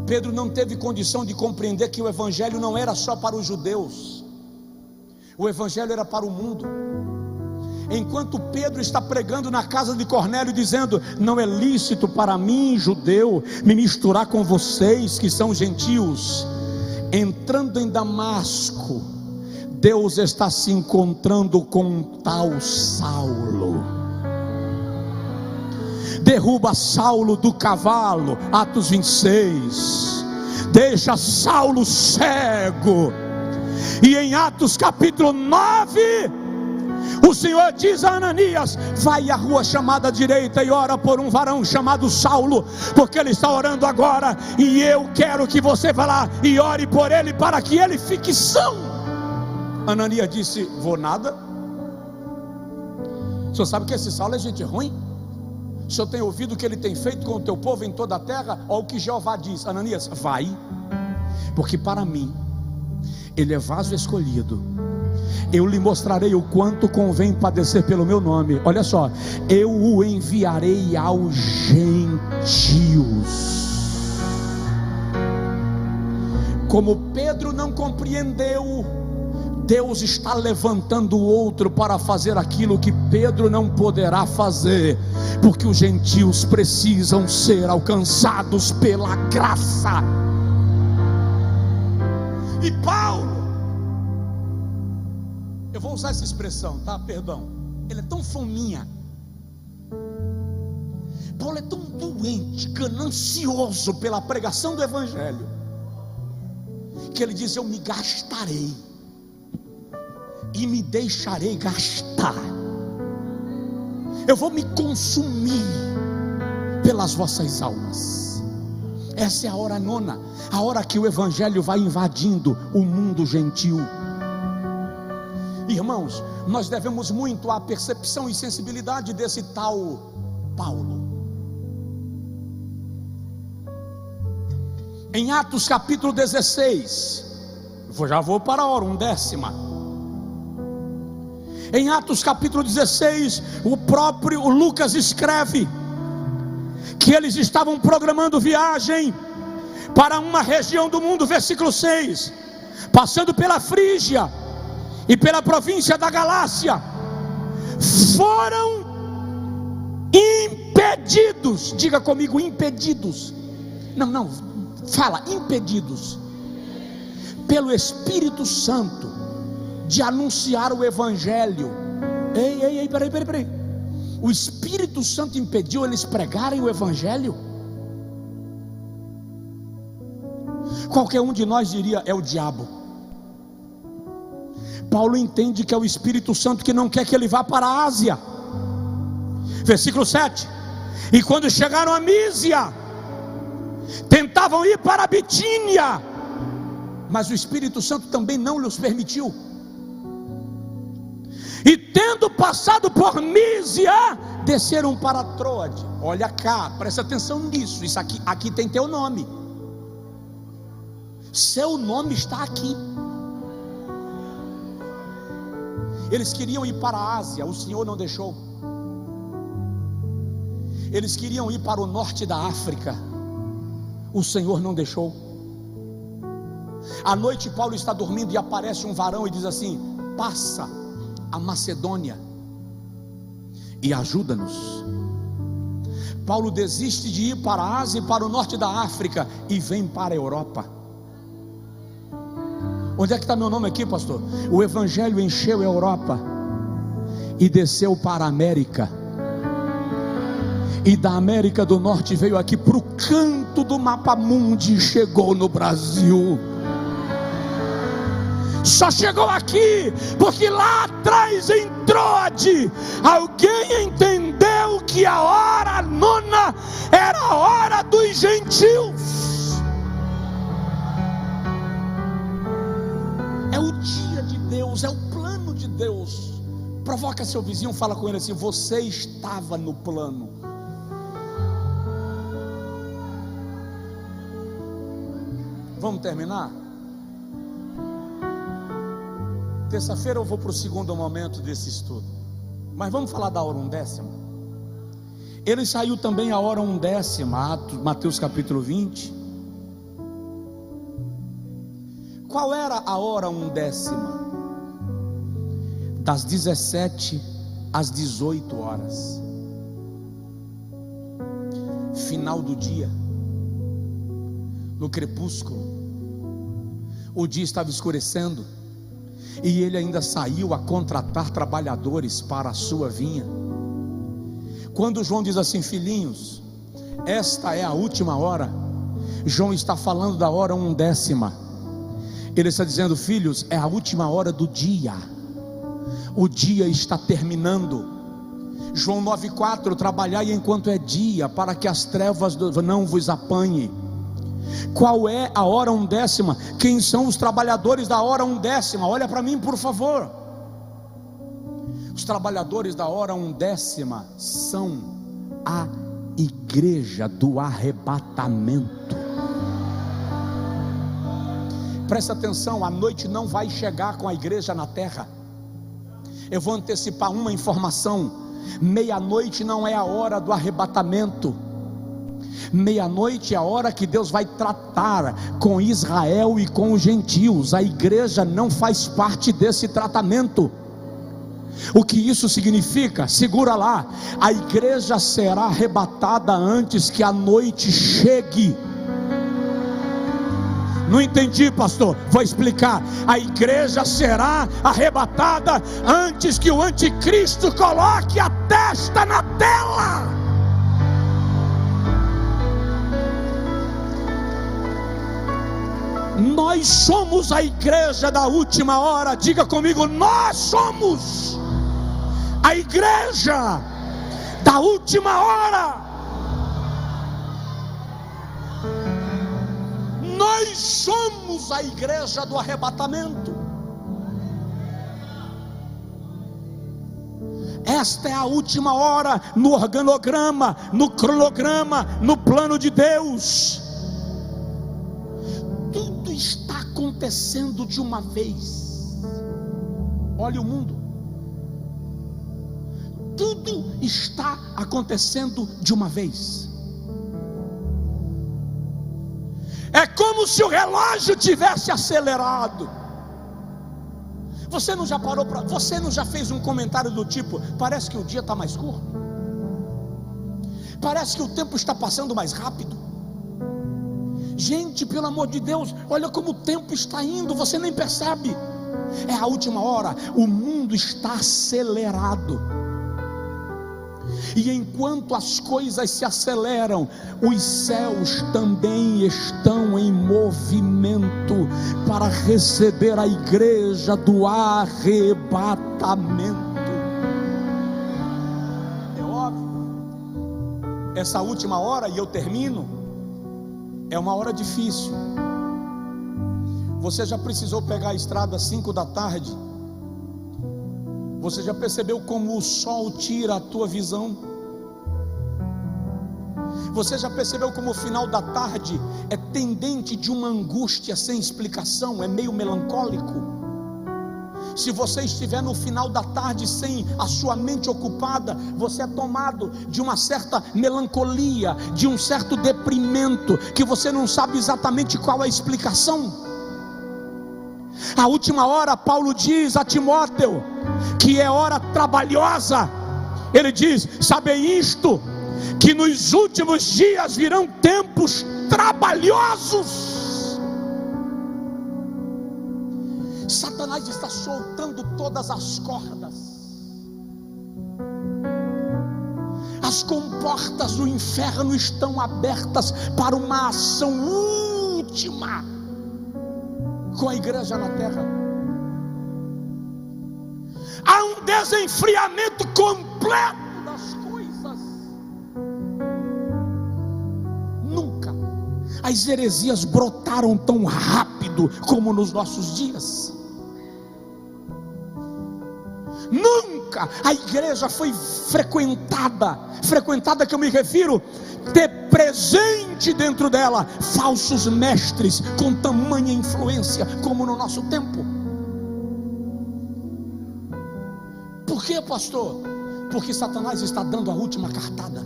Pedro não teve condição de compreender que o Evangelho não era só para os judeus, o Evangelho era para o mundo. Enquanto Pedro está pregando na casa de Cornélio, dizendo: não é lícito para mim, judeu, me misturar com vocês que são gentios. Entrando em Damasco, Deus está se encontrando com um tal Saulo. Derruba Saulo do cavalo, Atos 26. Deixa Saulo cego. E em Atos capítulo 9, o Senhor diz a Ananias: vai à rua chamada direita e ora por um varão chamado Saulo, porque ele está orando agora, e eu quero que você vá lá e ore por ele, para que ele fique são. Ananias disse: vou nada. O senhor sabe que esse Saulo é gente ruim? O senhor tem ouvido o que ele tem feito com o teu povo em toda a terra? Olha o que Jeová diz: Ananias, vai, porque para mim ele é vaso escolhido. Eu lhe mostrarei o quanto convém padecer pelo meu nome. Olha só, eu o enviarei aos gentios. Como Pedro não compreendeu, Deus está levantando outro para fazer aquilo que Pedro não poderá fazer, porque os gentios precisam ser alcançados pela graça. E Paulo, eu vou usar essa expressão, tá? Perdão. Ele é tão fominha. Paulo é tão doente, ganancioso pela pregação do evangelho, que ele diz: eu me gastarei e me deixarei gastar. Eu vou me consumir pelas vossas almas. Essa é a hora nona, a hora que o evangelho vai invadindo o mundo gentil. Irmãos, nós devemos muito à percepção e sensibilidade desse tal Paulo. Em Atos capítulo 16, já vou para a hora undécima. Em Atos capítulo 16, o próprio Lucas escreve que eles estavam programando viagem para uma região do mundo, versículo 6, passando pela Frígia e pela província da Galácia. Foram impedidos, diga comigo, impedidos, não, fala, impedidos pelo Espírito Santo de anunciar o evangelho. Ei, peraí. O Espírito Santo impediu eles pregarem o evangelho? Qualquer um de nós diria: é o diabo. Paulo entende que é o Espírito Santo que não quer que ele vá para a Ásia. Versículo 7: e quando chegaram a Mísia, tentavam ir para a Bitínia, mas o Espírito Santo também não lhes permitiu. E tendo passado por Mísia, desceram para Troade. Olha cá, presta atenção nisso. Isso aqui tem teu nome. Seu nome está aqui. Eles queriam ir para a Ásia, o Senhor não deixou. Eles queriam ir para o norte da África, o Senhor não deixou. À noite Paulo está dormindo e aparece um varão e diz assim: passa a Macedônia e ajuda-nos. Paulo desiste de ir para a Ásia e para o norte da África e vem para a Europa. Onde é que está meu nome aqui, pastor? O evangelho encheu a Europa e desceu para a América, e da América do Norte veio aqui para o canto do mapa mundi e chegou no Brasil. Só chegou aqui porque lá atrás, em Troade, alguém entendeu que a hora nona era a hora dos gentios. É o dia de Deus, é o plano de Deus. Provoca seu vizinho, fala com ele assim: você estava no plano. Vamos terminar? Terça-feira eu vou para o segundo momento desse estudo, mas vamos falar da hora undécima. Ele saiu também a hora undécima, Mateus capítulo 20. Qual era a hora undécima? Das 17 às 18 horas, final do dia, no crepúsculo, o dia estava escurecendo, e ele ainda saiu a contratar trabalhadores para a sua vinha. Quando João diz assim: filhinhos, esta é a última hora, João está falando da hora 1/10. Ele está dizendo: filhos, é a última hora do dia, o dia está terminando. João 9,4: trabalhai enquanto é dia, para que as trevas não vos apanhem. Qual é a hora 1/10? Quem são os trabalhadores da hora 1/10? Olha para mim, por favor. Os trabalhadores da hora 1/10 são a igreja do arrebatamento. Presta atenção, a noite não vai chegar com a igreja na terra. Eu vou antecipar uma informação: meia-noite não é a hora do arrebatamento. Meia-noite é a hora que Deus vai tratar com Israel e com os gentios. A igreja não faz parte desse tratamento. O que isso significa? Segura lá: a igreja será arrebatada antes que a noite chegue. Não entendi, pastor, vou explicar. A igreja será arrebatada antes que o anticristo coloque a testa na tela. Nós somos a igreja da última hora. Diga comigo: nós somos a igreja da última hora. Nós somos a igreja do arrebatamento. Esta é a última hora no organograma, no cronograma, no plano de Deus. Tudo está acontecendo de uma vez. Olha o mundo. Tudo está acontecendo de uma vez. É como se o relógio tivesse acelerado. Você não já parou para... Você não já fez um comentário do tipo: parece que o dia está mais curto, parece que o tempo está passando mais rápido. Gente, pelo amor de Deus, olha como o tempo está indo, você nem percebe. É a última hora, o mundo está acelerado. E enquanto as coisas se aceleram, os céus também estão em movimento para receber a igreja do arrebatamento. É óbvio, essa última hora, e eu termino, é uma hora difícil. Você já precisou pegar a estrada às 5 da tarde? Você já percebeu como o sol tira a tua visão? Você já percebeu como o final da tarde é tendente de uma angústia sem explicação, é meio melancólico? Se você estiver no final da tarde sem a sua mente ocupada, você é tomado de uma certa melancolia, de um certo deprimento, que você não sabe exatamente qual é a explicação. A última hora, Paulo diz a Timóteo que é hora trabalhosa. Ele diz: sabem isto, que nos últimos dias virão tempos trabalhosos. Satanás está soltando todas as cordas. As comportas do inferno estão abertas para uma ação última com a igreja na terra. Há um desenfriamento completo das coisas. Nunca as heresias brotaram tão rápido como nos nossos dias. Nunca a igreja foi frequentada que eu me refiro, ter presente dentro dela falsos mestres com tamanha influência como no nosso tempo. Por que, pastor? Porque Satanás está dando a última cartada.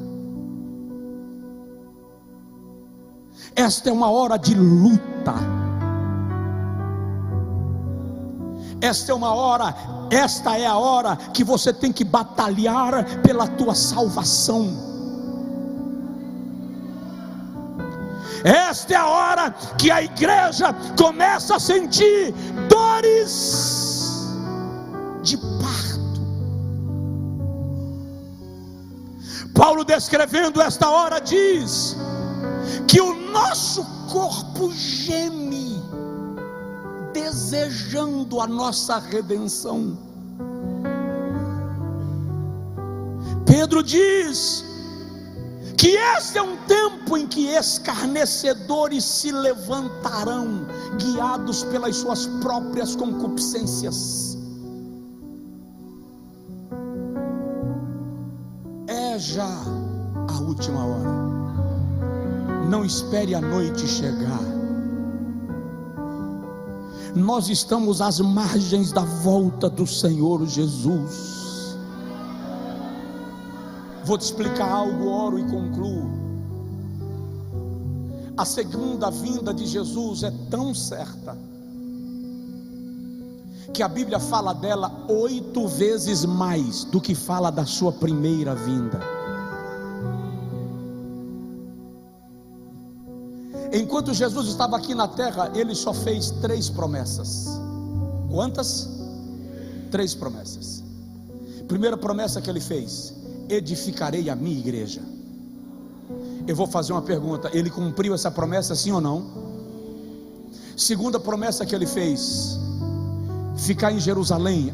Esta é uma hora de luta. esta é a hora que você tem que batalhar pela tua salvação. Esta é a hora que a igreja começa a sentir dores de parto. Paulo, descrevendo esta hora, diz que o nosso corpo geme, desejando a nossa redenção. Pedro diz que este é um tempo em que escarnecedores se levantarão, guiados pelas suas próprias concupiscências. É já a última hora. Não espere a noite chegar. Nós estamos às margens da volta do Senhor Jesus. Vou te explicar algo, oro e concluo. A segunda vinda de Jesus é tão certa que a Bíblia fala dela 8 vezes mais do que fala da sua primeira vinda. Enquanto Jesus estava aqui na terra, ele só fez 3 promessas. Quantas? 3 promessas. Primeira promessa que ele fez: edificarei a minha igreja. Eu vou fazer uma pergunta: ele cumpriu essa promessa, sim ou não? Segunda promessa que ele fez: ficar em Jerusalém,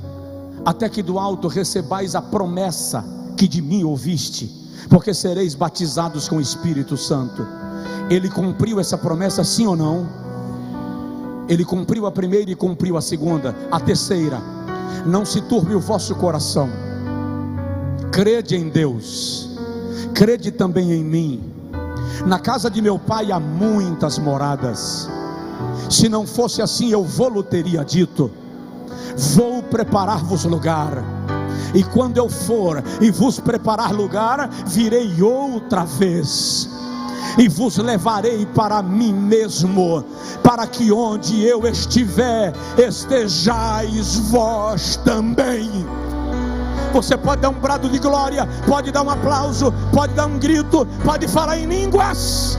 até que do alto recebais a promessa que de mim ouviste, porque sereis batizados com o Espírito Santo. Ele cumpriu essa promessa, sim ou não? Ele cumpriu a primeira e cumpriu a segunda. A terceira: não se turbe o vosso coração, crede em Deus, crede também em mim. Na casa de meu pai há muitas moradas. Se não fosse assim, eu vou-lhe teria dito: vou preparar-vos lugar. E quando eu for e vos preparar lugar, virei outra vez e vos levarei para mim mesmo, para que onde eu estiver, estejais vós também. Você pode dar um brado de glória, pode dar um aplauso, pode dar um grito, pode falar em línguas.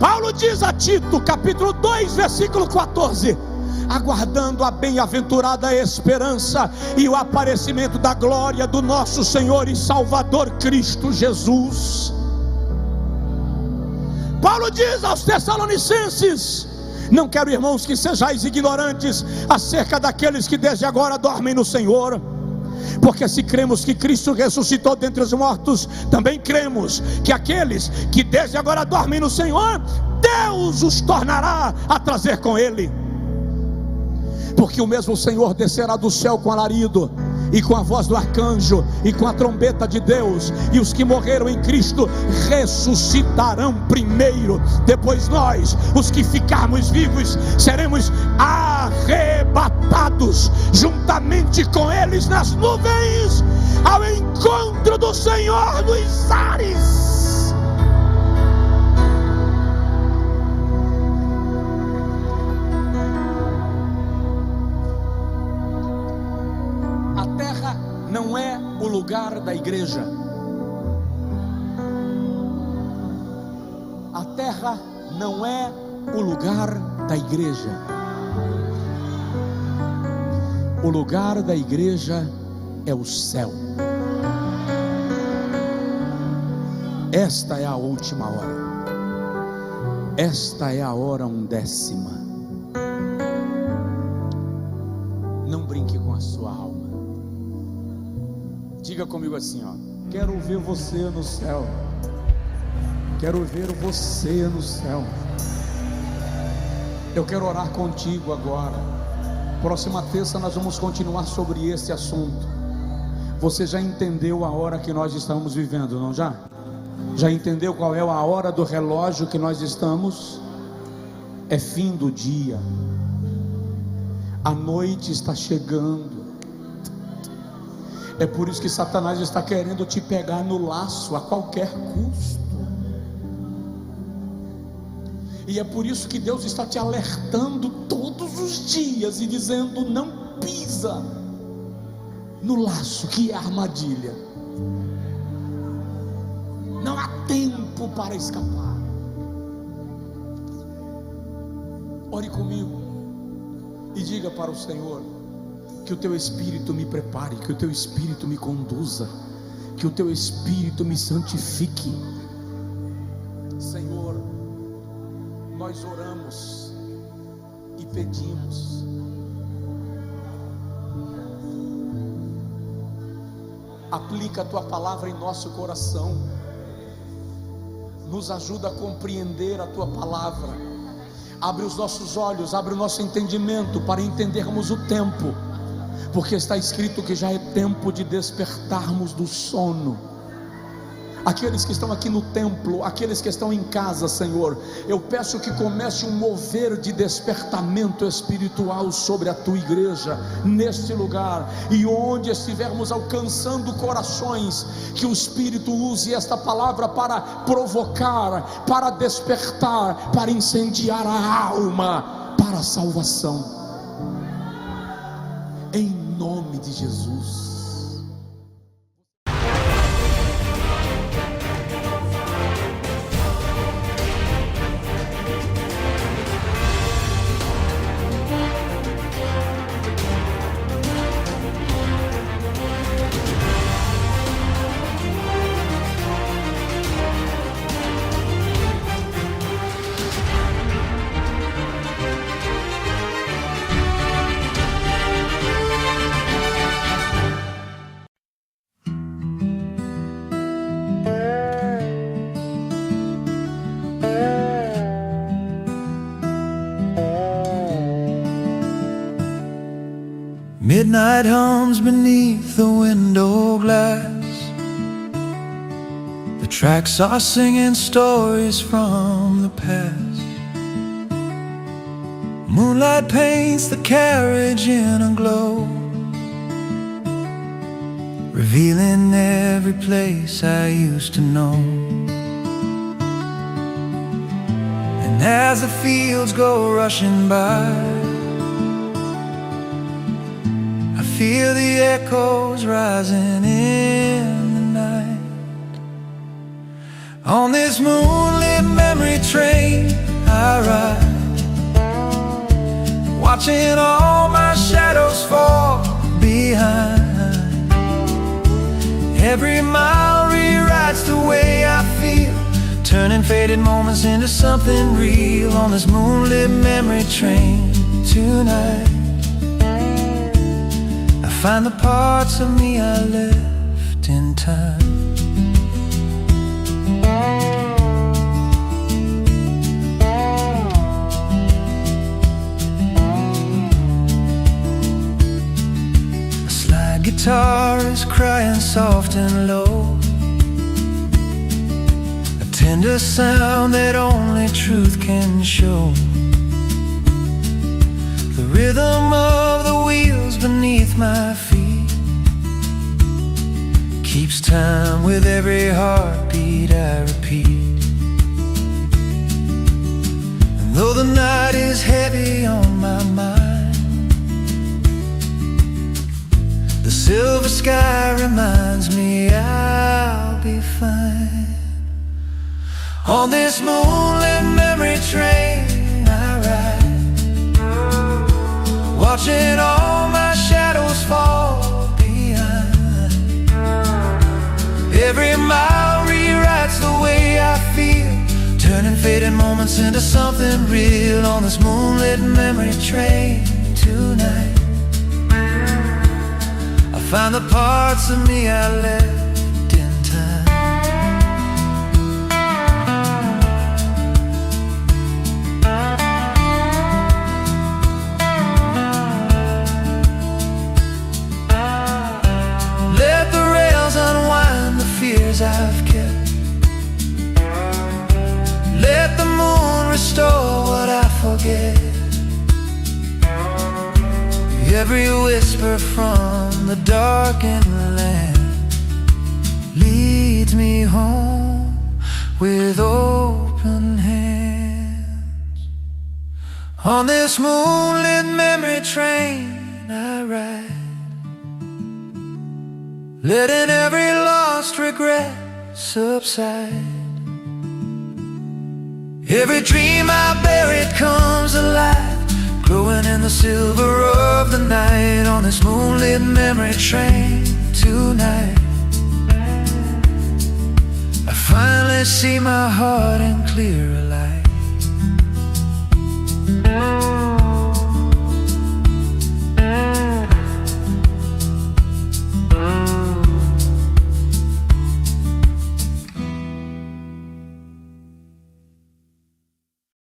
Paulo diz a Tito, capítulo 2, versículo 14: aguardando a bem-aventurada esperança e o aparecimento da glória do nosso Senhor e Salvador Cristo Jesus. Paulo diz aos Tessalonicenses: não quero, irmãos, que sejais ignorantes acerca daqueles que desde agora dormem no Senhor, porque se cremos que Cristo ressuscitou dentre os mortos, também cremos que aqueles que desde agora dormem no Senhor, Deus os tornará a trazer com Ele. Porque o mesmo Senhor descerá do céu com alarido, e com a voz do arcanjo, e com a trombeta de Deus, e os que morreram em Cristo ressuscitarão primeiro. Depois nós, os que ficarmos vivos, seremos arrebatados juntamente com eles nas nuvens, ao encontro do Senhor nos ares. Não é o lugar da igreja. A terra não é o lugar da igreja. O lugar da igreja é o céu. Esta é a última hora. Esta é a hora 1/10. Não brinque com a sua alma. Diga comigo assim, ó: quero ver você no céu. Quero ver você no céu. Eu quero orar contigo agora. Próxima terça nós vamos continuar sobre esse assunto. Você já entendeu a hora que nós estamos vivendo, não já? Já entendeu qual é a hora do relógio que nós estamos? É fim do dia. A noite está chegando. É por isso que Satanás está querendo te pegar no laço a qualquer custo. E é por isso que Deus está te alertando todos Jeremias e dizendo: não pisa no laço que é a armadilha, não há tempo para escapar. Ore comigo e diga para o Senhor: que o teu Espírito me prepare, que o teu Espírito me conduza, que o teu Espírito me santifique. Senhor, nós oramos e pedimos, aplica a tua palavra em nosso coração, nos ajuda a compreender a tua palavra, abre os nossos olhos, abre o nosso entendimento para entendermos o tempo, porque está escrito que já é tempo de despertarmos do sono. Aqueles que estão aqui no templo, aqueles que estão em casa, Senhor, eu peço que comece um mover de despertamento espiritual sobre a tua igreja, neste lugar, e onde estivermos alcançando corações, que o Espírito use esta palavra para provocar, para despertar, para incendiar a alma, para a salvação, em nome de Jesus. Midnight hums beneath the window glass. The tracks are singing stories from the past. Moonlight paints the carriage in a glow, revealing every place I used to know. And as the fields go rushing by, feel the echoes rising in the night. On this moonlit memory train I ride, watching all my shadows fall behind. Every mile rewrites the way I feel, turning faded moments into something real. On this moonlit memory train tonight, find the parts of me I left in time. A slide guitar is crying soft and low, a tender sound that only truth can show. The rhythm of the wheels beneath my feet keeps time with every heartbeat I repeat. And though the night is heavy on my mind, the silver sky reminds me I'll be fine. On this moonlit memory train I ride, watching all my shadows fall behind. Every mile rewrites the way I feel, turning faded moments into something real. On this moonlit memory train tonight, I find the parts of me I left in time. I've kept, let the moon restore what I forget. Every whisper from the darkened land leads me home with open hands. On this moonlit memory train I ride, letting every lost regret subside. Every dream I buried comes alive, glowing in the silver of the night. On this moonlit memory train tonight, I finally see my heart in clearer light.